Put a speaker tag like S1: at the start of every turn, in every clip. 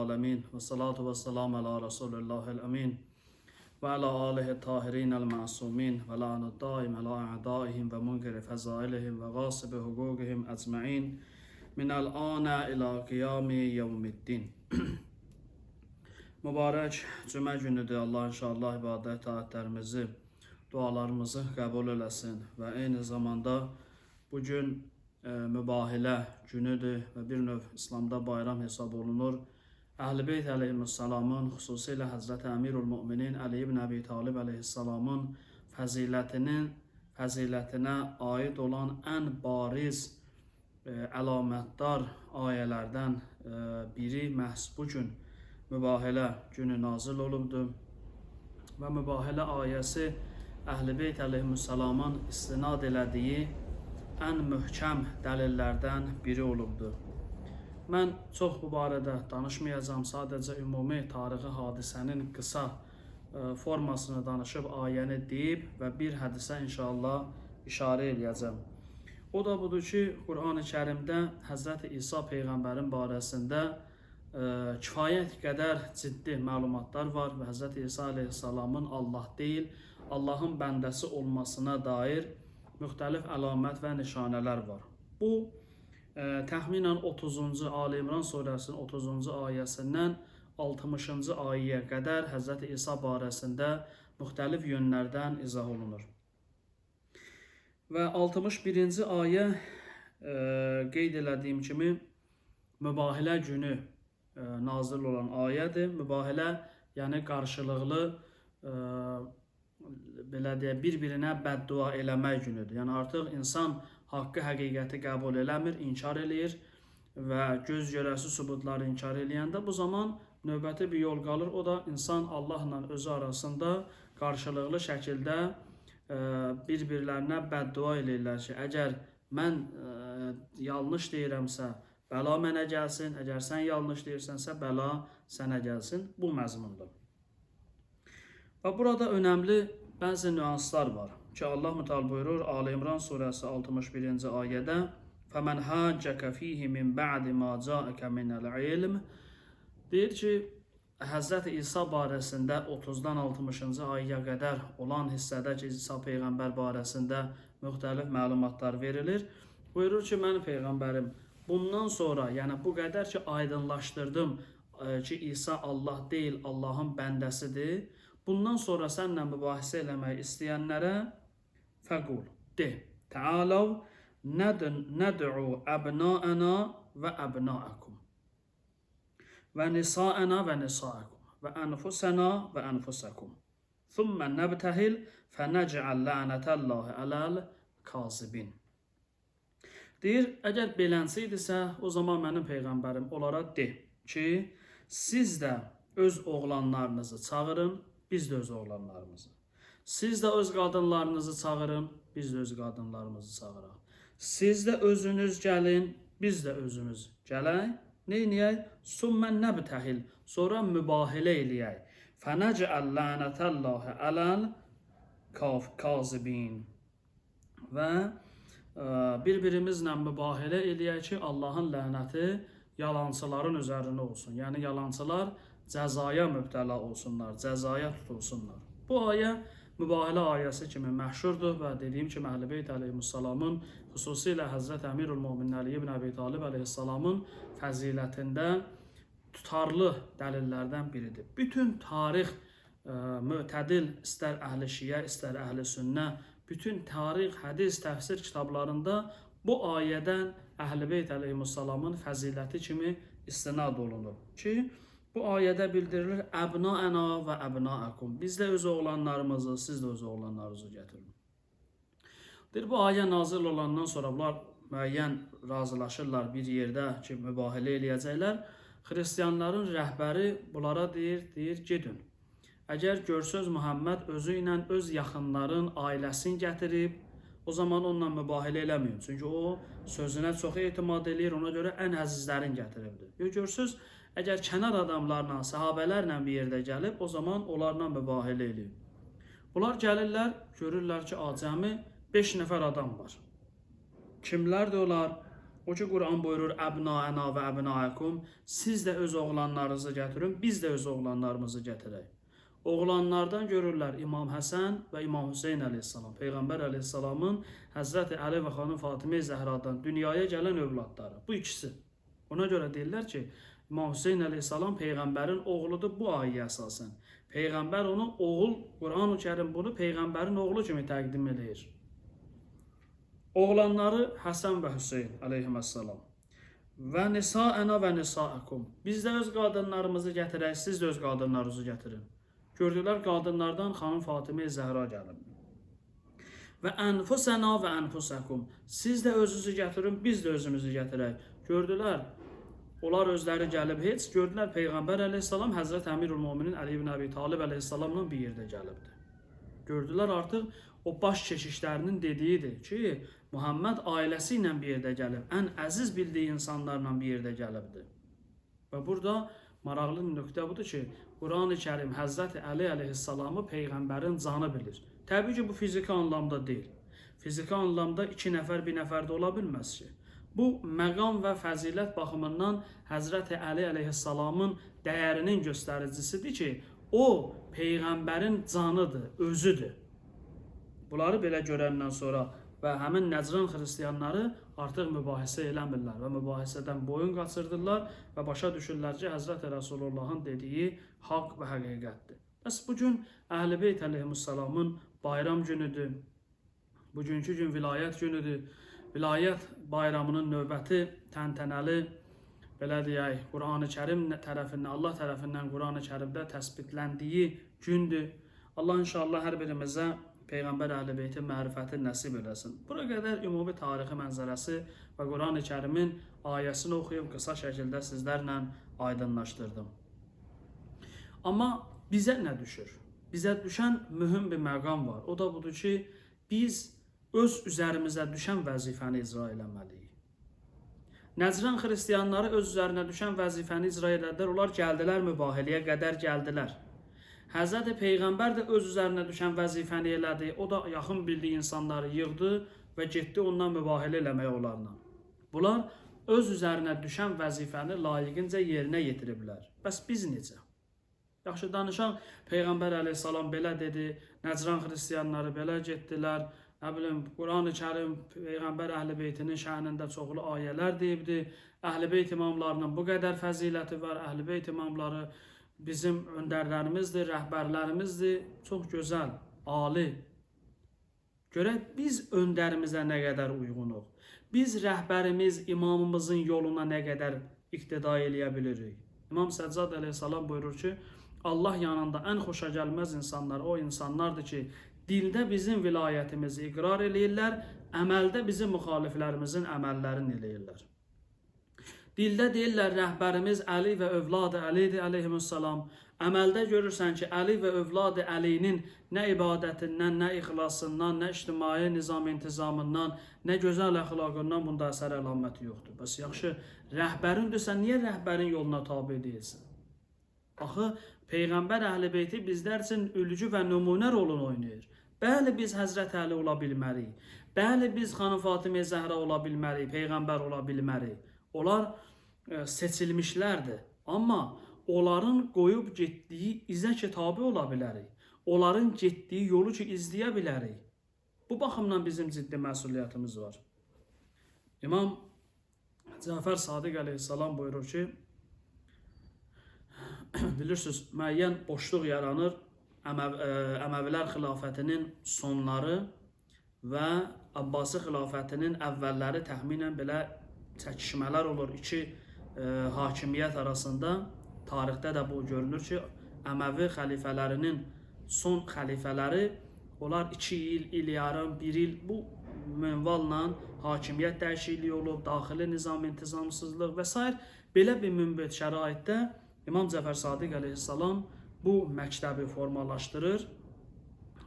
S1: العالمين والصلاة والسلام على رسول الله الأمين وعلى آله الطاهرين المعصومين ولعن الدائم على أعدائهم ومنكر فضائلهم وغاصب حقوقهم أجمعين من الآن إلى قيام يوم الدين. Mübarək cümə günüdür. Allah inşallah ibadət taatlərimizi, dualarımızı qəbul eləsin və eyni zamanda bugün mübahilə günüdür və bir növ İslamda bayram hesab olunur. Əhl-i Beyt əleyhissalamın, xüsusilə Həzrəti Əmirul Müminin Əli ibn Əbi Talib əleyhissalamın fəzilətinə aid olan ən bariz əlamətdar ayələrdən biri məhz bugün mübahilə günü nazil olubdur və mübahilə ayəsi Əhl-i Beyt əleyhissalamın istinad elədiyi ən möhkəm dəlillərdən biri olubdur. Mən çox bu barədə danışmayacağım, sadəcə ümumi tarixi hadisənin qısa formasını danışıb ayəni deyib və bir hədisə inşallah işarə eləyəcəm. O da budur ki, Qur'an-ı Kərimdə Həzrəti İsa Peyğəmbərin barəsində kifayət qədər ciddi məlumatlar var və Həzrəti İsa əleyhissalamın Allah deyil, Allahın bəndəsi olmasına dair müxtəlif əlamət və nişanələr var. Bu, təxminən 30-cu Ali İmran surəsinin 30-cu ayəsindən 60-cı ayəyə qədər Həzrəti İsa barəsində müxtəlif yönlərdən izah olunur. Və 61-ci ayə qeyd elədiyim kimi mübahilə günü nazil olan ayədir. Mübahilə, yəni qarşılıqlı belə deyə bir-birinə bəddua eləmək günüdür. Yəni artıq insan haqqı, həqiqəti qəbul eləmir, inkar eləyir və göz görəsi sübutları inkar eləyəndə bu zaman növbəti bir yol qalır. O da insan Allahla özü arasında qarşılıqlı şəkildə bir-birlərinə bəddua eləyirlər ki, əgər mən yanlış deyirəmsə, bəla mənə gəlsin, əgər sən yanlış deyirsənsə, bəla sənə gəlsin. Bu məzmundur. Və burada önəmli bəzi nüanslar var ki, Allah Müteala buyurur Ali İmran surəsi 61-ci ayədə فَمَنْ هَاجَّكَ فِيهِ مِنْ بَعْدِ مَا جَاءَكَ مِنَ الْعِلْمِ deyir ki, Həzrəti İsa barəsində 30-dan 60-cı ayəyə qədər olan hissədə ki, İsa Peyğəmbər barəsində müxtəlif məlumatlar verilir. Buyurur ki, mən Peyğəmbərim bundan sonra, yəni bu qədər ki, aydınlaşdırdım ki, İsa Allah deyil, Allahın bəndəsidir. Bundan sonra sənlə mübahisə eləmək istəyənlərə fəqul, de, təalav, nəd'u əbnaəna və əbnaəkum və nisa'əna və nisa'əkum və ənfusəna və ənfusəkum thumma nəbtəhil fənəcəl lənətəllahi ələl kazibin. Deyir, əgər belənsi idisə, o zaman mənim Peyğəmbərim onlara de ki, siz də öz oğlanlarınızı çağırın, biz də öz oğlanlarımızı. Siz də öz qadınlarınızı çağırın, biz də öz qadınlarımızı çağıraq. Siz də özünüz gəlin, biz də özümüz gələk. Neyniyək? Sümmən nəbtəhil, sonra mübahilə eləyək. Fənəcəl lənətəllahi ələl kazibin. Və bir-birimizlə mübahilə eləyək ki, Allahın lənəti yalancıların üzərinə olsun. Yəni, yalancılar cəzaya mübtəla olsunlar, cəzaya tutulsunlar. Bu ayə mübahilə ayəsi kimi məşhurdur və dediyim kimi Əhl-i Beyt əleyhissalamın, xüsusilə Həzrət Əmirul Müminin Əli ibn Əbi Talib əleyhissalamın fəzilətində tutarlı dəlillərdən biridir. Bütün tarix mütədil, istər əhl-i şiə, istər əhl-i sünnə, bütün tarix, hədis, təfsir kitablarında bu ayədən Əhl-i Beyt əleyhissalamın fəziləti kimi istinad olunur ki, bu ayədə bildirilir əbnaəna və əbnaəkum. Biz də öz oğlanlarımızı, siz də öz oğlanlarınızı gətirin. Deyir, bu ayə nazil olandan sonra bunlar müəyyən razılaşırlar bir yerdə ki, mübahilə eləyəcəklər. Xristiyanların rəhbəri bunlara deyir, gedin. Əgər görsöz Muhammed özü ilə öz yaxınların ailəsini gətirib, o zaman onunla mübahilə eləməyin. Çünki o sözünə çox etimad edir, ona görə ən əzizlərin gətiribdir. Görsöz, əgər kənar adamlarla, səhabələrlə bir yerdə gəlib, o zaman onlarla mübahilə eləyib. Bunlar gəlirlər, görürlər ki, cəmi 5 nəfər adam var. Kimlərdir onlar? O ki Quran buyurur əbnaəna və əbnaəkum, siz də öz oğlanlarınızı gətirin, biz də öz oğlanlarımızı gətirək. Oğlanlardan görürlər İmam Həsən və İmam Hüseyn əleyhissalam. Peyğəmbər əleyhissalamın Həzrəti Əli və xanım Fatimə Zəhradan dünyaya gələn övladları. Bu ikisi. Ona görə deyirlər ki, İmam Hüseyn əleyhissalam Peyğəmbərin oğludur bu ayəyə əsasən. Peyğəmbər onu oğul, Quran-ı Kərim bunu Peyğəmbərin oğlu kimi təqdim edir. Oğlanları Həsən və Hüseyn əleyhissalam. Və nisaəna və nisaəkum. Biz də öz qadınlarımızı gətirək, siz də öz qadınlarınızı gətirin. Gördülər qadınlardan xanım Fatimə Zəhra gəlib. Və ənfusəna və ənfusəkum. Siz də özünüzü gətirin, biz də özümüzü gətirək. Gördülər, onlar özləri gəlib heç. Gördülər Peyğəmbər əleyhissalam Həzrət Əmirül Möminin Əli ibn Əbi Talib əleyhissalamla bir yerdə gəlibdi. Gördülər artıq o baş keşişlərinin dediyidir ki, Muhammed ailəsi ilə bir yerdə gəlib, ən əziz bildiyi insanlarla bir yerdə gəlibdi. Və burada maraqlı nöqtə budur ki, Quran-ı Kərim Həzrəti Əli əleyhissalamı Peyğəmbərin canı bilir. Təbii ki, bu fiziki anlamda deyil. Fiziki anlamda iki nəfər bir nəfərdə ola bilməz ki. Bu, məqam və fəzilət baxımından Həzrəti Əli əleyhissalamın dəyərinin göstəricisidir ki, o, Peyğəmbərin canıdır, özüdür. Bunları belə görəndən sonra və həmin Nəcran xristiyanları artıq mübahisə eləmirlər və mübahisədən boyun qaçırdırlar və başa düşürlər ki, Həzrəti Rəsulullahın dediyi haqq və həqiqətdir. Bəs bugün Əhl-i Beyt əleyhissalamın bayram günüdür. Bugünkü gün vilayət günüdür. Vilayət bayramının növbəti təntənəli, belə deyək, Quran-ı Kərim tərəfindən, Allah tərəfindən Quran-ı Kərimdə təsbitləndiyi gündür. Allah inşallah hər birimizə Peyğəmbər Əhl-i Beytin mərifəti nəsib eləsin. Bura qədər ümumi tarixi mənzərəsi və Quran-ı Kərimin ayəsini oxuyub qısa şəkildə sizlərlə aydınlaşdırdım. Amma bizə nə düşür? Bizə düşən mühüm bir məqam var. O da budur ki, biz öz üzərimizə düşən vəzifəni icra eləməliyik. Nəcran xristiyanları öz üzərinə düşən vəzifəni icra elədilər. Onlar gəldilər mübahiləyə qədər gəldilər. Həzrəti Peyğəmbər də öz üzərinə düşən vəzifəni elədi. O da yaxın bildiyi insanları yığdı və getdi ondan mübahilə eləmək onlarla. Bunlar öz üzərinə düşən vəzifəni layiqincə yerinə yetiriblər. Bəs biz necə? Yaxşı danışaq, Peyğəmbər əleyhissalam belə dedi, Nəcran xristiyanları belə getdilər. Nə bilim, Quran-ı Kərim Peyğəmbər Əhl-i Beytinin şənində çoxlu ayələr deyibdi. Əhl-i Beyt imamlarının bu qədər fəziləti var. Əhl-i Beyt imamları bizim öndərlərimizdir, rəhbərlərimizdir. Çox gözəl, ali. Görək, biz öndərimizə nə qədər uyğunuq? Biz rəhbərimiz, imamımızın yoluna nə qədər iqtida eləyə bilirik? İmam Səccad əleyhissalam buyurur ki, Allah yanında ən xoşagəlməz insanlar o insanlardır ki, dildə bizim vilayətimizi iqrar eləyirlər, əməldə bizim müxaliflərimizin əməllərini eləyirlər. Dildə deyirlər, rəhbərimiz Əli və övladı Əlidir əleyhissalam. Əməldə görürsən ki, Əli və övladı Əlinin nə ibadətindən, nə ixlasından, nə ictimai nizam-intizamından, nə gözəl əxlaqından bunda əsər əlaməti yoxdur. Bəs yaxşı, rəhbərindirsə, niyə rəhbərin yoluna tabi deyilsin? Axı, Peyğəmbər Əhl-i Beyti bizlər üçün ülgü və nümunə rolunu oynayır. Bəli, biz Həzrət Əli ola bilmərik. Bəli, biz xanım Fatimə Zəhra ola bilmərik, Peyğəmbər ola bilmərik. Onlar seçilmişlərdir. Amma onların qoyub getdiyi izə ki tabi ola bilərik. Onların getdiyi yolu ki izləyə bilərik. Bu baxımdan bizim ciddi məsuliyyətimiz var. İmam Cəfər Sadiq əleyhissalam buyurur ki, bilirsiniz, müəyyən boşluq yaranır. Əməvilər xilafətinin sonları və Abbasi xilafətinin əvvəlləri təxminən belə çəkişmələr olur iki hakimiyyət arasında. Tarixdə də bu görünür ki, Əməvi xəlifələrinin son xəlifələri, onlar 2 il, il yarım, 1 il bu minvalla hakimiyyət dəyişikliyi olub, daxili nizam-intizamsızlıq və s. Belə bir münbit şəraitdə İmam Cəfər Sadiq əleyhissalam bu məktəbi formalaşdırır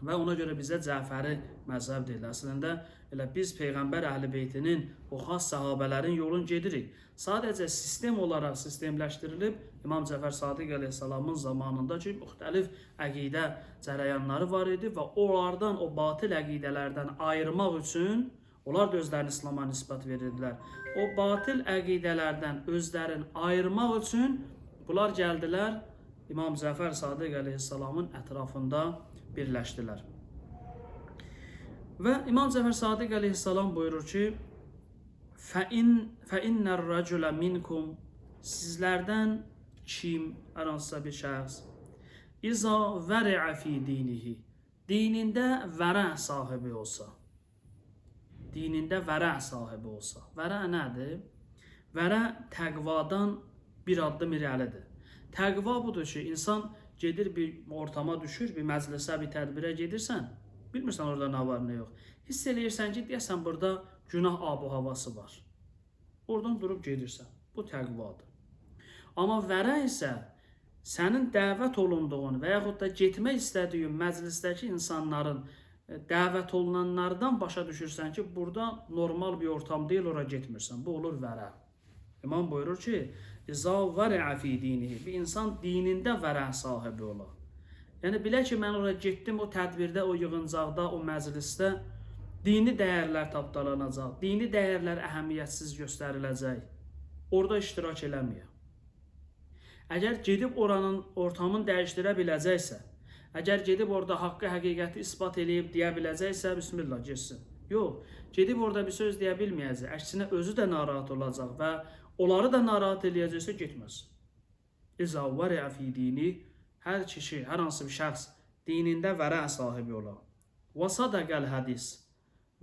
S1: və ona görə bizə Cəfəri məzhəb deyil. Əslində, elə biz Peyğəmbər Əhl-i Beytinin o xas səhabələrin yolunu gedirik. Sadəcə sistem olaraq sistemləşdirilib İmam Cəfər Sadiq əleyhissalamın zamanında ki, müxtəlif əqidə cərəyanları var idi və onlardan, o batil əqidələrdən ayırmaq üçün Onlar da özlərini İslam'a nisbət verirdilər. O batil əqidələrdən özlərini ayırmaq üçün bunlar gəldilər İmam Cəfər Sadiq əleyhissalamın ətrafında birləşdilər. Və İmam Cəfər Sadiq əleyhissalam buyurur ki, فَإِنَّ الرَّجُلَ مِنْكُمْ Sizlərdən kim, hər hansısa bir şəxs İza vəri'ə fi dinihi dinində vərə sahibi olsa, dinində vərə sahibi olsa, vərə nədir? Vərə təqvadan bir addım irəlidir. Təqva budur ki, insan gedir bir ortama düşür, bir məclisə, bir tədbirə gedirsən, bilmirsən orada nə var, nə yox. Hiss eləyirsən ki, deyəsən burada günah abu-havası var. Oradan durub gedirsən. Bu təqvadır. Amma vərə isə sənin dəvət olunduğun və yaxud da getmək istədiyin məclisdəki insanların dəvət olunanlardan başa düşürsən ki, burada normal bir ortam deyil, ora getmirsən. Bu olur vərə. İmam buyurur ki, İza vəri'ə fi dinihi. Bir insan dinində vərə sahibi olar. Yəni, bilə ki, mən oraya getdim, o tədbirdə, o yığıncaqda, o məclisdə dini dəyərlər tapdalanacaq, dini dəyərlər əhəmiyyətsiz göstəriləcək. Orada iştirak eləməyək. Əgər gedib oranın ortamını dəyişdirə biləcəksə, əgər gedib orada haqqı, həqiqəti isbat eləyib deyə biləcəksə, bismillah, geçsin. Yox, gedib orada bir söz deyə bilməyəcək. Əksinə, özü də narahat olacaq və onları da narahat eləyəcəksə, getməz. İza vəri'ə fi dini, hər kişi, hər hansı bir şəxs dinində vərə sahibi olar. Və sadaqəl hədis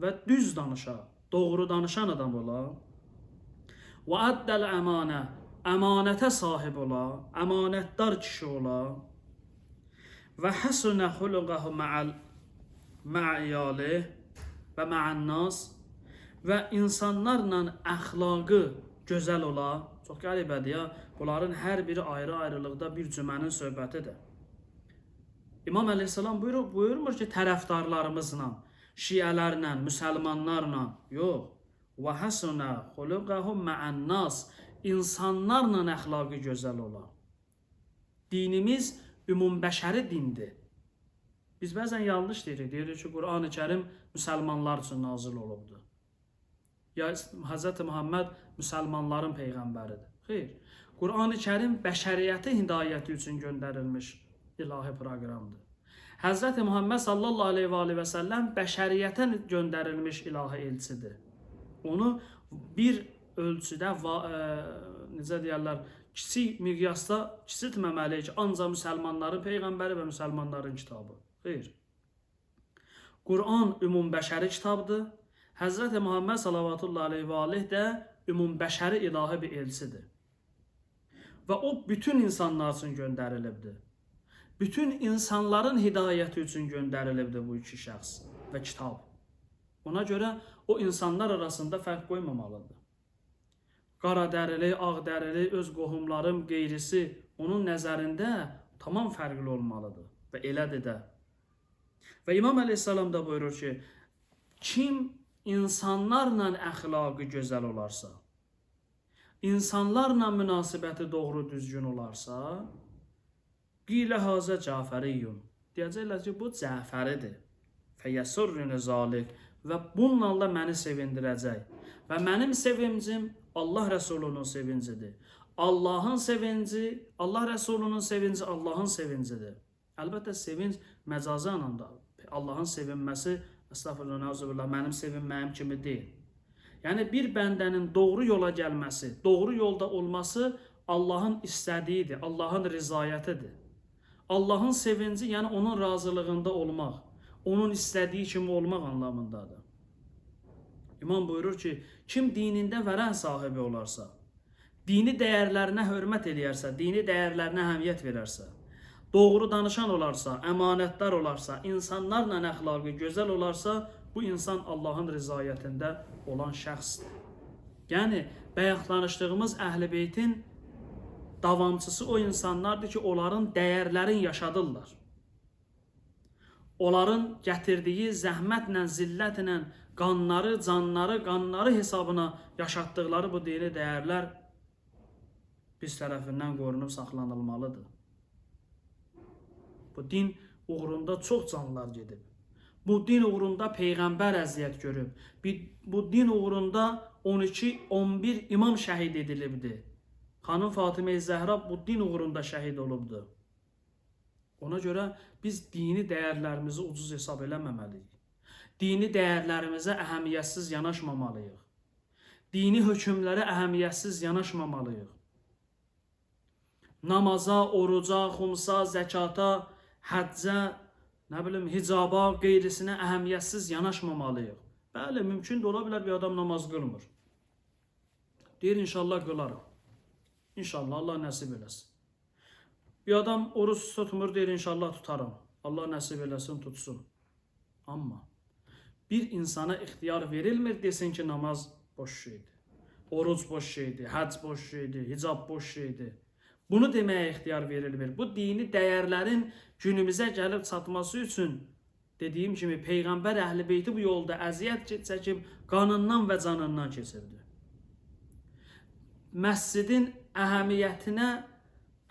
S1: və düz danışa, doğru danışan adam ola. Və əddəl əmanə, əmanətə sahib ola, əmanətdar kişi ola. Və həsunə xuluqəhu mə'iyalih və mə'annas və insanlarla əxlaqı gözəl ola. Çox qəribədir ya, bunların hər biri ayrı-ayrılıqda bir cümənin söhbətidir. İmam əleyhissalam buyurmur ki, tərəfdarlarımızla, şiələrlə, müsəlmanlarla, yox. Və həsunə xuluqəhu mə'annas, insanlarla əxlaqı gözəl ola. Dinimiz ümumbəşəri dindir. Biz bəzən yanlış deyirik. Deyirik ki, Qur'an-ı Kərim müsəlmanlar üçün nazil olubdur. Ya Hz. Muhammed müsəlmanların peyğəmbəridir. Xeyr. Qur'an-ı Kərim bəşəriyyəti hidayəti üçün göndərilmiş ilahi proqramdır. Hz. Muhammed sallallahu aleyhi və səlləm bəşəriyyətə göndərilmiş ilahi elçidir. Onu bir ölçüdə, necə deyərlər, kiçik miqyasda kiçiltməməliyik ki, ancaq müsəlmanların peyğəmbəri və müsəlmanların kitabı. Xeyr. Qur'an ümumbəşəri kitabdır. Hz. Muhammed sallallahu aleyhi və aleyh də ümumbəşəri ilahi bir elçidir. Və o bütün insanlar üçün göndərilibdir. Bütün insanların hidayəti üçün göndərilibdir bu iki şəxs və kitab. Ona görə o insanlar arasında fərq qoymamalıdır. Qara dərili, ağ dərili, öz qohumlarım, qeyrisi onun nəzərində tamam fərqli olmalıdır və elədir də. Və İmam əleyhissalam da buyurur ki, kim insanlarla əxlaqı gözəl olarsa, insanlarla münasibəti doğru düzgün olarsa, qilə hazə Cəfəriyyun, deyəcəklər ki, bu Cəfəridir. Fəyəsurrünü zalik və bununla da məni sevindirəcək. Və mənim sevincim Allah Rəsulunun sevincidir. Allahın sevinci, Allah Rəsulunun sevinci Allahın sevincidir. Əlbəttə, sevinc məcazi anlamda. Allahın sevinməsi, əstəğfirullah, nəuzubillah, mənim sevinməyim kimi deyil. Yəni, bir bəndənin doğru yola gəlməsi, doğru yolda olması Allahın istədiyidir, Allahın rizayətidir. Allahın sevinci, yəni onun razılığında olmaq, onun istədiyi kimi olmaq anlamındadır. İmam buyurur ki, kim dinində vərə sahibi olarsa, dini dəyərlərinə hörmət eləyərsə, dini dəyərlərinə əhəmiyyət verərsə, doğru danışan olarsa, əmanətdar olarsa, insanlarla əxlaqı gözəl olarsa, bu insan Allahın rizayətində olan şəxsdir. Yəni, bayaq danışdığımız Əhl-i Beytin davamçısı o insanlardır ki, onların dəyərlərini yaşadırlar. Onların gətirdiyi zəhmətlə, zillətlə, qanları, canları, qanları hesabına yaşatdıqları bu dini dəyərlər biz tərəfindən qorunub saxlanılmalıdır. Bu din uğrunda çox canlar gedib. Bu din uğrunda Peyğəmbər əziyyət görüb. Bu din uğrunda 12-11 imam şəhid edilibdi. Xanım Fatimə-i Zəhra bu din uğrunda şəhid olubdu. Ona görə biz dini dəyərlərimizi ucuz hesab eləməməliyik. Dini dəyərlərimizə əhəmiyyətsiz yanaşmamalıyıq. Dini hökmlərə əhəmiyyətsiz yanaşmamalıyıq. Namaza, oruca, xumsa, zəkata, həccə, nə bilim, hicaba, qeyrisinə əhəmiyyətsiz yanaşmamalıyıq. Bəli, mümkün də ola bilər bir adam namaz qılmır. Deyir, inşallah qılarım. İnşallah, Allah nəsib eləsin. Bir adam oruç tutmur, deyir, inşallah tutarım. Allah nəsib eləsin, tutsun. Amma bir insana ixtiyar verilmir, desin ki, namaz boş şeydir. Oruc boş şeydir, həcc boş şeydir, hicab boş şeydir. Bunu deməyə ixtiyar verilmir. Bu dini dəyərlərin günümüzə gəlib çatması üçün, dediyim kimi, Peyğəmbər Əhl-i Beyti bu yolda əziyyət çəkib, qanından və canından keçirdi. Məscidin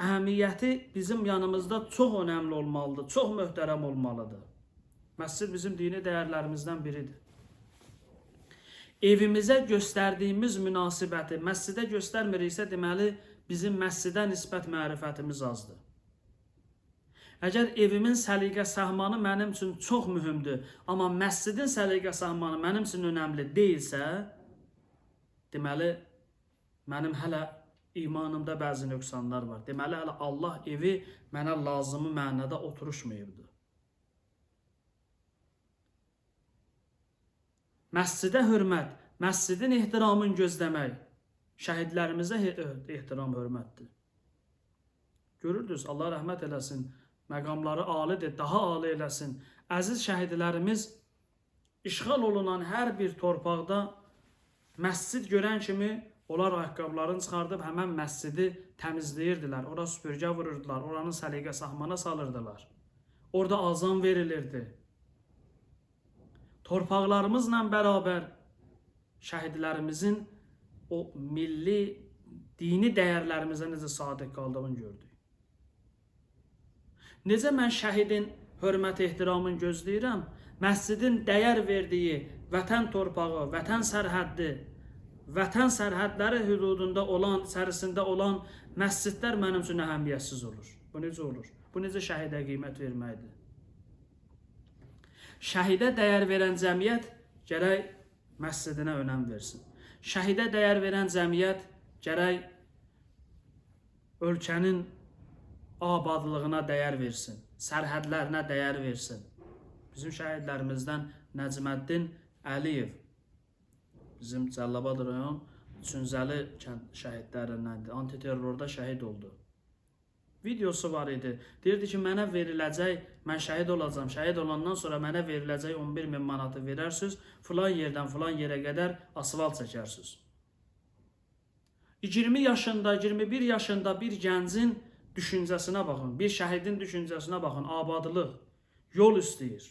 S1: əhəmiyyəti bizim yanımızda çox önəmli olmalıdır, çox möhtərəm olmalıdır. Məscid bizim dini dəyərlərimizdən biridir. Evimizə göstərdiyimiz münasibəti məscidə göstərmiriksə, deməli, bizim məscidə nisbət mərifətimiz azdır. Əgər evimin səliqə səhmanı mənim üçün çox mühümdür, amma məscidin səliqə səhmanı mənim üçün önəmli deyilsə, deməli, mənim hələ imanımda bəzi nöqsanlar var. Deməli, hələ Allah evi mənə lazımı mənada oturuşmayıbdır. Məscidə hörmət, məscidin ehtiramını gözləmək, şəhidlərimizə ehtiram, hörmətdir. Görürdünüz, Allah rəhmət eləsin, məqamları alidir, daha ali eləsin. Əziz şəhidlərimiz işğal olunan hər bir torpaqda məscid görən kimi onlar ayaqqabılarını çıxardıb həmən məscidi təmizləyirdilər. Ora süpürgə vururdular, oranın səliqə sahmana salırdılar. Orada azan verilirdi. Torpaqlarımızla bərabər şəhidlərimizin o milli, dini dəyərlərimizə necə sadiq qaldığını gördük. Necə mən şəhidin hörmət ehtiramını gözləyirəm, məscidin dəyər verdiyi vətən torpağı, vətən sərhəddi, vətən sərhədləri hüdudunda olan, içərisində olan məscidlər mənim üçün əhəmiyyətsiz olur. Bu necə olur? Bu necə şəhidə qiymət verməkdir? Şəhidə dəyər verən cəmiyyət gərək məscidinə önəm versin. Şəhidə dəyər verən cəmiyyət gərək ölkənin abadlığına dəyər versin, sərhədlərinə dəyər versin. Bizim şəhidlərimizdən Nəcməddin Əliyev, bizim Cəlilabad rayon Üçüncəli kənd şəhidlərindəndir. Antiterrorda şəhid oldu. Videosu var idi. Deyirdi ki, mənə veriləcək, mən şəhid olacağım. Şəhid olandan sonra mənə veriləcək 11.000 manatı verərsiniz, filan yerdən filan yerə qədər asfalt çəkərsiniz. 20 yaşında, 21 yaşında bir gəncin düşüncəsinə baxın, bir şəhidin düşüncəsinə baxın, abadlıq, yol istəyir.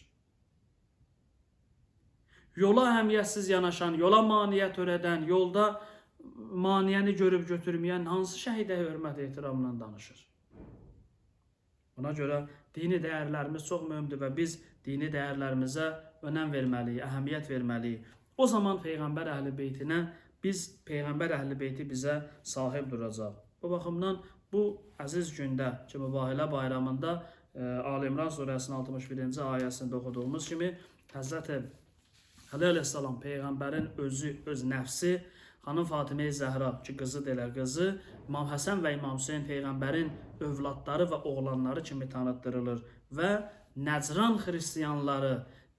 S1: Yola əhəmiyyətsiz yanaşan, yola maniyyət törədən, yolda maniyyəni görüb götürməyən hansı şəhidə hörmət ehtiramla danışır? Ona görə dini dəyərlərimiz çox mühümdür və biz dini dəyərlərimizə önəm verməliyik, əhəmiyyət verməliyik. O zaman Peyğəmbər Əhl-i Beytinə Peyğəmbər Əhl-i Beyti bizə sahib duracaq. Bu baxımdan bu əziz gündə ki, Mübahilə bayramında Ali İmran surəsinin 61-ci ayəsində oxuduğumuz kimi Həzrəti Əli əleyhissalam Peyğəmbərin öz nəfsi, Xanım Fatimə-i Zəhra ki, qızı delə qızı, İmam Həsən və İmam Hüseyin Peyğəmbərin övladları və oğlanları kimi tanıtdırılır və Nəcran xristiyanları,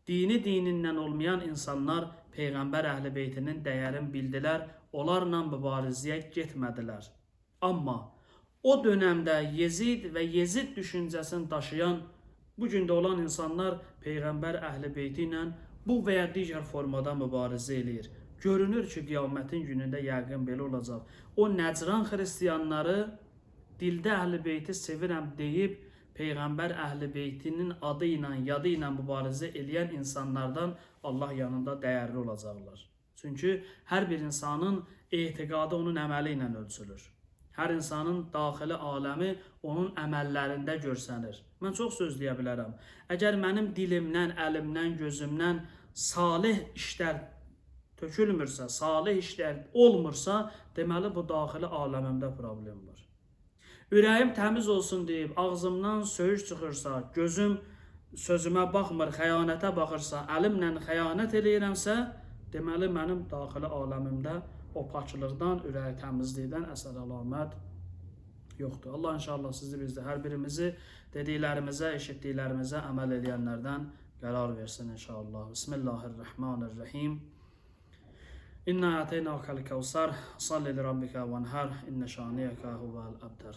S1: dinindən olmayan insanlar Peyğəmbər Əhl-i Beytinin dəyərini bildilər, onlarla mübarizəyə getmədilər. Amma o dönəmdə Yezid və Yezid düşüncəsini daşıyan bu gündə olan insanlar Peyğəmbər Əhl-i Beyti ilə bu və ya digər formada mübarizə eləyir. Görünür ki, qiyamətin günündə yəqin belə olacaq. O Nəcran xristiyanları dildə Əhl-i Beyti sevirəm deyib, Peyğəmbər Əhl-i Beytinin adı ilə, yadı ilə mübarizə eləyən insanlardan Allah yanında dəyərli olacaqlar. Çünki hər bir insanın etiqadı onun əməli ilə ölçülür. Hər insanın daxili aləmi onun əməllərində görsənir. Mən çox söz deyə bilərəm. Əgər mənim dilimdən, əlimdən, gözümdən salih işlər tökülmürsə, salih işlər olmursa, deməli bu daxili aləmimdə problem var. Ürəyim təmiz olsun deyib, ağzımdan söyüş çıxırsa, gözüm sözümə baxmır, xəyanətə baxırsa, əlimlə xəyanət eləyirəmsə, deməli mənim daxili aləmimdə o paçılıqdan, ürək təmizlikdən əsər əlamət yoxdur. Allah inşallah sizi bizdə hər birimizi dediklərimizə, eşitdiklərimizə əməl edənlərdən qərar versin inşallah. Bismillahirrahmanirrahim. İnna a'teynâkel kevser, salli li rabbike venher, inne şâniyeke huvel abtar.